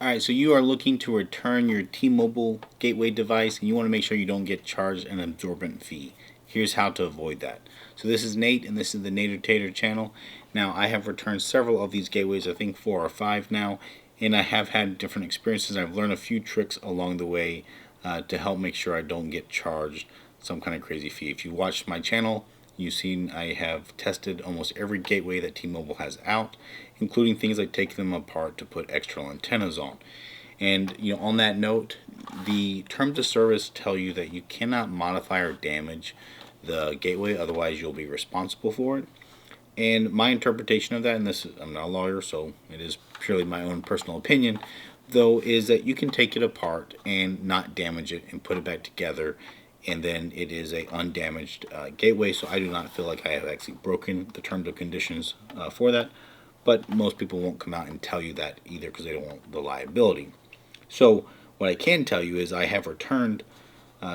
Alright, so you are looking to return your T-Mobile gateway device and you want to make sure you don't get charged an absorbent fee. Here's how to avoid that. So this is Nate and this is the Nader Tater channel. Now I have returned several of these gateways, I think 4 or 5 now, and I have had different experiences. I've learned a few tricks along the way to help make sure I don't get charged some kind of crazy fee. If you watched my channel, you've seen I have tested almost every gateway that T-Mobile has out, including things like taking them apart to put external antennas on. And on that note, the terms of service tell you that you cannot modify or damage the gateway, otherwise you'll be responsible for it. And my interpretation of that, and this is, I'm not a lawyer, so it is purely my own personal opinion, though, is that you can take it apart and not damage it and put it back together, and then it is a undamaged gateway. So I do not feel like I have actually broken the terms and conditions for that. But most people won't come out and tell you that either because they don't want the liability. So what I can tell you is I have returned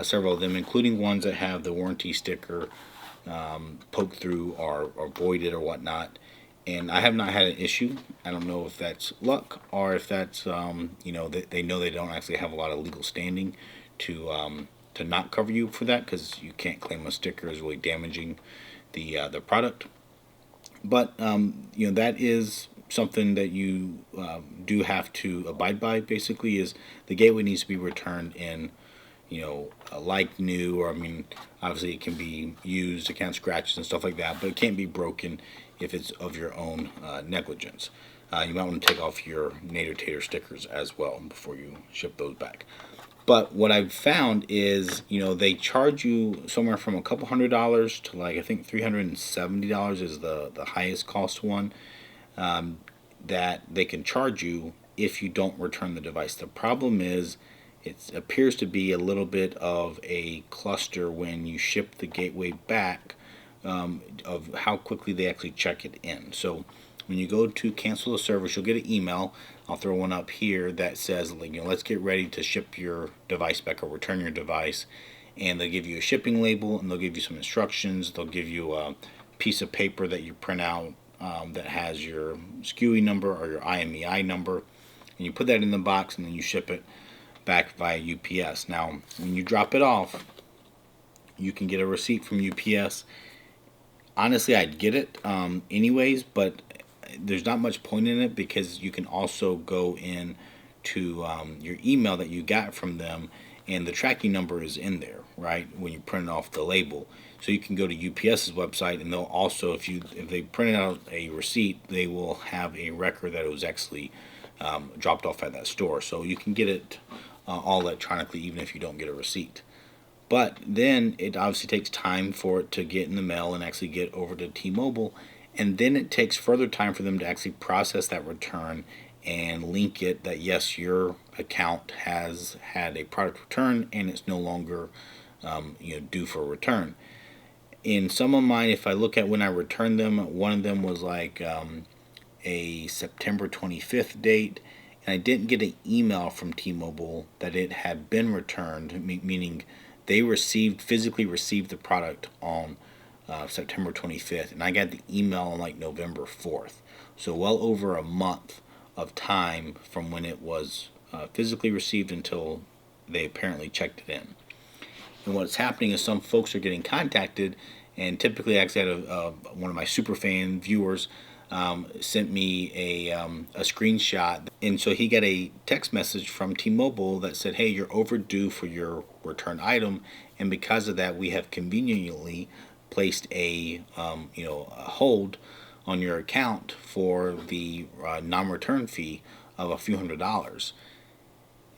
several of them, including ones that have the warranty sticker poked through or voided or whatnot, and I have not had an issue. I don't know if that's luck or if that's they know they don't actually have a lot of legal standing to not cover you for that, because you can't claim a sticker is really damaging the product. But that is something that you do have to abide by. Basically, is the gateway needs to be returned in like new, or I mean, obviously it can be used, it can't scratches and stuff like that, but it can't be broken if it's of your own negligence. You might want to take off your Nader Tater stickers as well before you ship those back. But what I've found is, they charge you somewhere from a couple $100s to, like, I think $370 is the highest cost one that they can charge you if you don't return the device. The problem is it appears to be a little bit of a cluster when you ship the gateway back of how quickly they actually check it in. So when you go to cancel the service, you'll get an email. I'll throw one up here that says, let's get ready to ship your device back or return your device. And they'll give you a shipping label and they'll give you some instructions. They'll give you a piece of paper that you print out that has your SKUI number or your IMEI number. And you put that in the box and then you ship it back via UPS. Now, when you drop it off, you can get a receipt from UPS. Honestly, I'd get it anyways, but there's not much point in it, because you can also go in to your email that you got from them, and the tracking number is in there, right, when you print off the label. So you can go to UPS's website, and they'll also, if they print out a receipt, they will have a record that it was actually dropped off at that store. So you can get it all electronically, even if you don't get a receipt. But then it obviously takes time for it to get in the mail and actually get over to T-Mobile, and then it takes further time for them to actually process that return and link it that yes, your account has had a product return and it's no longer due for a return. In some of mine, if I look at when I returned them, one of them was like a September 25th date, and I didn't get an email from T-Mobile that it had been returned, meaning they physically received the product on September 25th, and I got the email on like November 4th. So well over a month of time from when it was physically received until they apparently checked it in. And what's happening is some folks are getting contacted, and typically I actually had one of my super fan viewers sent me a screenshot, and so he got a text message from T-Mobile that said, hey, you're overdue for your returned item, and because of that we have conveniently placed a hold on your account for the non-return fee of a few $100s.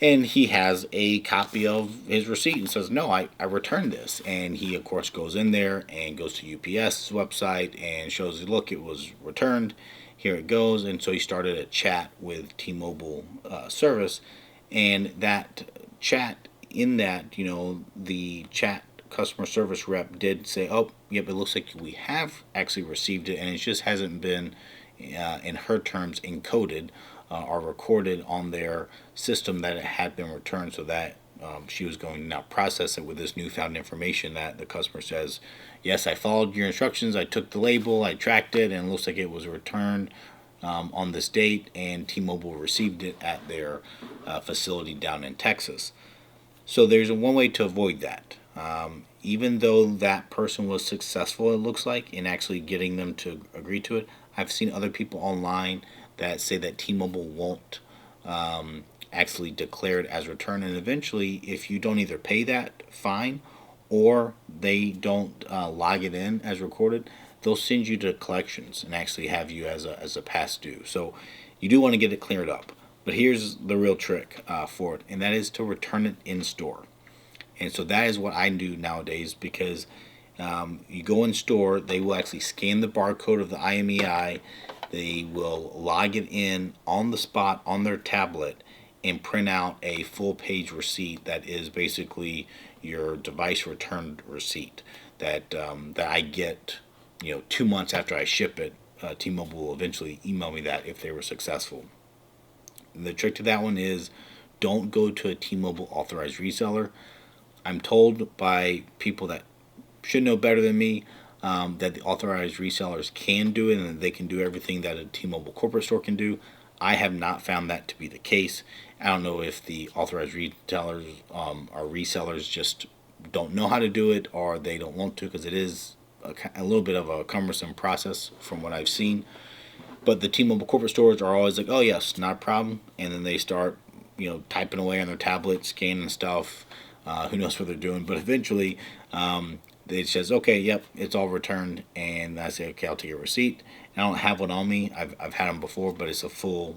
And he has a copy of his receipt and says, no, I returned this. And he, of course, goes in there and goes to UPS's website and shows, look, it was returned. Here it goes. And so he started a chat with T-Mobile service. And that chat, in that, the chat customer service rep did say, oh, yep, it looks like we have actually received it. And it just hasn't been, in her terms, encoded or recorded on their system that it had been returned, so that she was going to now process it with this newfound information that the customer says, yes, I followed your instructions, I took the label, I tracked it, and it looks like it was returned on this date, and T-Mobile received it at their facility down in Texas. So there's one way to avoid that. Even though that person was successful, it looks like, in actually getting them to agree to it, I've seen other people online that say that T-Mobile won't actually declare it as returned, and eventually, if you don't either pay that fine or they don't log it in as recorded, they'll send you to collections and actually have you as a past due. So you do want to get it cleared up. But here's the real trick for it, and that is to return it in store. And so that is what I do nowadays, because you go in store, they will actually scan the barcode of the IMEI, they will log it in on the spot on their tablet, and print out a full page receipt that is basically your device returned receipt that I get 2 months after I ship it. T-Mobile will eventually email me that if they were successful. And the trick to that one is, don't go to a T-Mobile authorized reseller. I'm told by people that should know better than me that the authorized resellers can do it, and that they can do everything that a T-Mobile corporate store can do. I have not found that to be the case. I don't know if the authorized retailers or resellers just don't know how to do it, or they don't want to, because it is a little bit of a cumbersome process from what I've seen. But the T-Mobile corporate stores are always like, oh yes, not a problem, and then they start typing away on their tablet, scanning stuff. Who knows what they're doing, but eventually it says, okay, yep, it's all returned, and I say, okay, I'll take a receipt. And I don't have one on me. I've had them before, but it's a full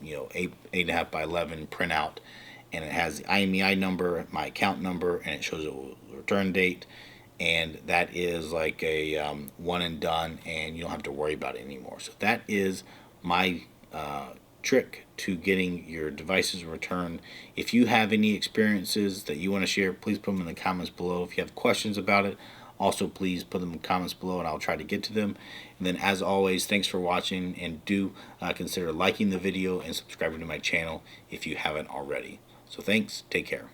8.5 by 11 printout, and it has the IMEI number, my account number, and it shows a return date, and that is like a one and done, and you don't have to worry about it anymore. So that is my trick to getting your devices returned. If you have any experiences that you want to share, please put them in the comments below. If you have questions about it, also please put them in the comments below, and I'll try to get to them. And then, as always, thanks for watching, and do consider liking the video and subscribing to my channel if you haven't already. So thanks, take care.